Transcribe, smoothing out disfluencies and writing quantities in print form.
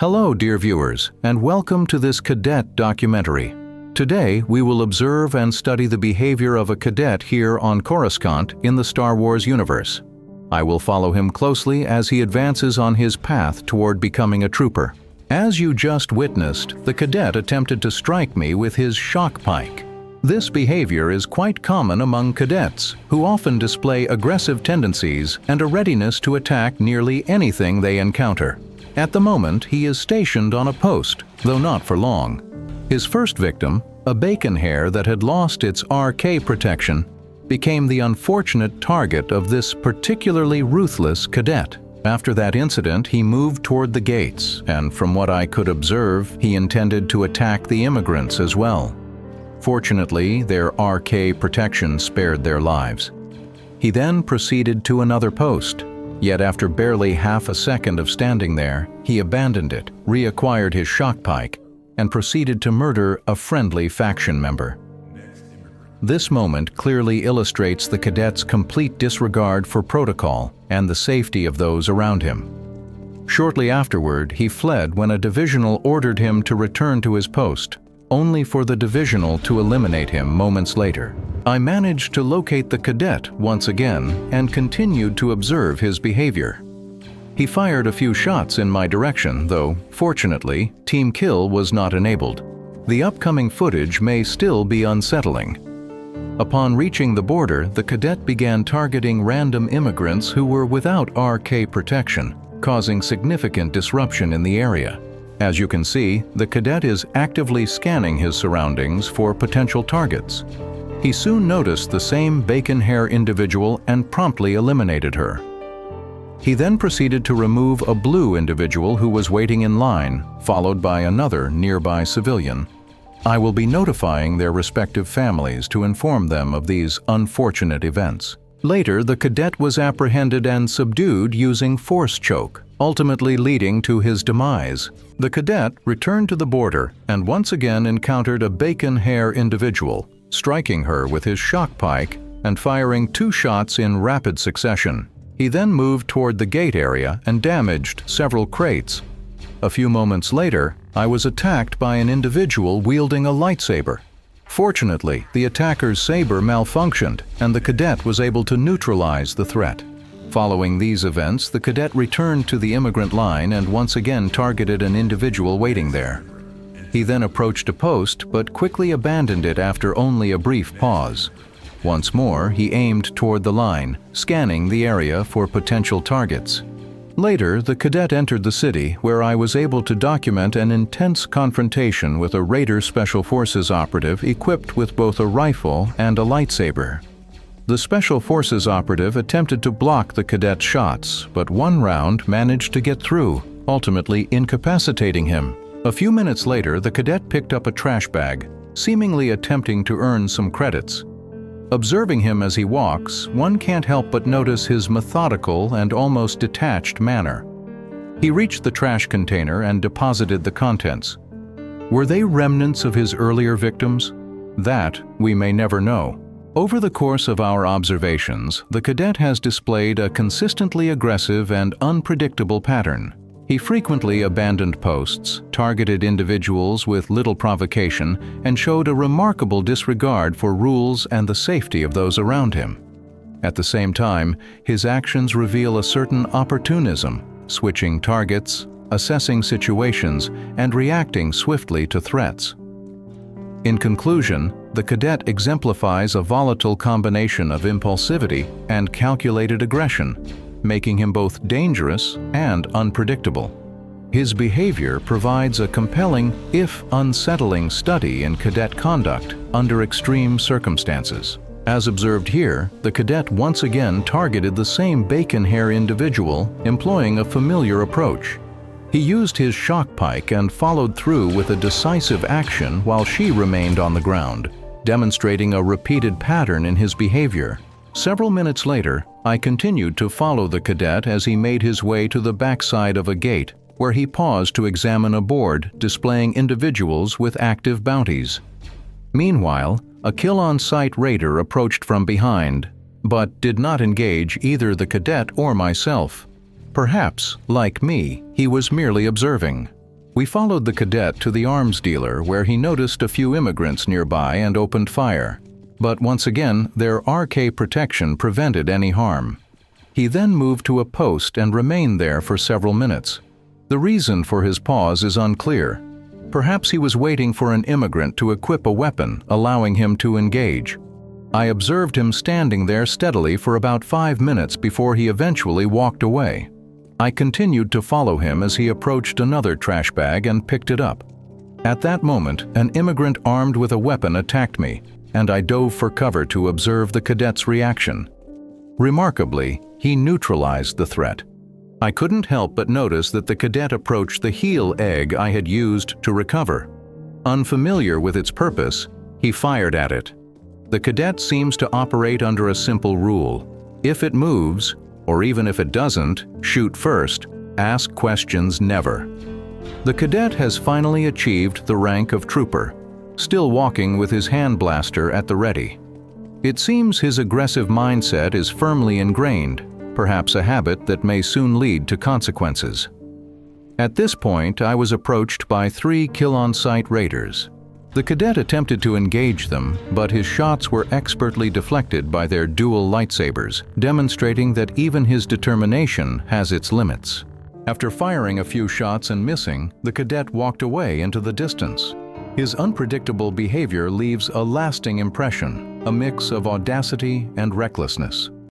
Hello, dear viewers, and welcome to this cadet documentary. Today, we will observe and study the behavior of a cadet here on Coruscant in the Star Wars universe. I will follow him closely as he advances on his path toward becoming a trooper. As you just witnessed, the cadet attempted to strike me with his shock pike. This behavior is quite common among cadets, who often display aggressive tendencies and a readiness to attack nearly anything they encounter. At the moment, he is stationed on a post, though not for long. His first victim, a bacon hare that had lost its RK protection, became the unfortunate target of this particularly ruthless cadet. After that incident, he moved toward the gates, and from what I could observe, he intended to attack the immigrants as well. Fortunately, their RK protection spared their lives. He then proceeded to another post. Yet after barely half a second of standing there, he abandoned it, reacquired his shock pike, and proceeded to murder a friendly faction member. This moment clearly illustrates the cadet's complete disregard for protocol and the safety of those around him. Shortly afterward, he fled when a divisional ordered him to return to his post, only for the divisional to eliminate him moments later. I managed to locate the cadet once again and continued to observe his behavior. He fired a few shots in my direction, though, fortunately, team kill was not enabled. The upcoming footage may still be unsettling. Upon reaching the border, the cadet began targeting random immigrants who were without RK protection, causing significant disruption in the area. As you can see, the cadet is actively scanning his surroundings for potential targets. He soon noticed the same bacon hare individual and promptly eliminated her. He then proceeded to remove a blue individual who was waiting in line, followed by another nearby civilian. I will be notifying their respective families to inform them of these unfortunate events. Later, the cadet was apprehended and subdued using force choke, ultimately leading to his demise. The cadet returned to the border and once again encountered a bacon hare individual, striking her with his shock pike and firing 2 shots in rapid succession. He then moved toward the gate area and damaged several crates. A few moments later, I was attacked by an individual wielding a lightsaber. Fortunately, the attacker's saber malfunctioned, and the cadet was able to neutralize the threat. Following these events, the cadet returned to the immigrant line and once again targeted an individual waiting there. He then approached a post, but quickly abandoned it after only a brief pause. Once more, he aimed toward the line, scanning the area for potential targets. Later, the cadet entered the city, where I was able to document an intense confrontation with a Raider Special Forces operative equipped with both a rifle and a lightsaber. The Special Forces operative attempted to block the cadet's shots, but one round managed to get through, ultimately incapacitating him. A few minutes later, the cadet picked up a trash bag, seemingly attempting to earn some credits. Observing him as he walks, one can't help but notice his methodical and almost detached manner. He reached the trash container and deposited the contents. Were they remnants of his earlier victims? That we may never know. Over the course of our observations, the cadet has displayed a consistently aggressive and unpredictable pattern. He frequently abandoned posts, targeted individuals with little provocation, and showed a remarkable disregard for rules and the safety of those around him. At the same time, his actions reveal a certain opportunism, switching targets, assessing situations, and reacting swiftly to threats. In conclusion, the cadet exemplifies a volatile combination of impulsivity and calculated aggression, making him both dangerous and unpredictable. His behavior provides a compelling, if unsettling, study in cadet conduct under extreme circumstances. As observed here, the cadet once again targeted the same bacon hare individual, employing a familiar approach. He used his shock pike and followed through with a decisive action while she remained on the ground, demonstrating a repeated pattern in his behavior. Several minutes later, I continued to follow the cadet as he made his way to the backside of a gate, where he paused to examine a board displaying individuals with active bounties. Meanwhile, a kill-on-sight raider approached from behind, but did not engage either the cadet or myself. Perhaps, like me, he was merely observing. We followed the cadet to the arms dealer where he noticed a few immigrants nearby and opened fire. But once again, their RK protection prevented any harm. He then moved to a post and remained there for several minutes. The reason for his pause is unclear. Perhaps he was waiting for an immigrant to equip a weapon, allowing him to engage. I observed him standing there steadily for about 5 minutes before he eventually walked away. I continued to follow him as he approached another trash bag and picked it up. At that moment, an immigrant armed with a weapon attacked me, and I dove for cover to observe the cadet's reaction. Remarkably, he neutralized the threat. I couldn't help but notice that the cadet approached the heel egg I had used to recover. Unfamiliar with its purpose, he fired at it. The cadet seems to operate under a simple rule. If it moves, or even if it doesn't, shoot first, ask questions never. The cadet has finally achieved the rank of trooper, still walking with his hand blaster at the ready. It seems his aggressive mindset is firmly ingrained, perhaps a habit that may soon lead to consequences. At this point, I was approached by 3 kill-on-sight raiders. The cadet attempted to engage them, but his shots were expertly deflected by their dual lightsabers, demonstrating that even his determination has its limits. After firing a few shots and missing, the cadet walked away into the distance. His unpredictable behavior leaves a lasting impression, a mix of audacity and recklessness.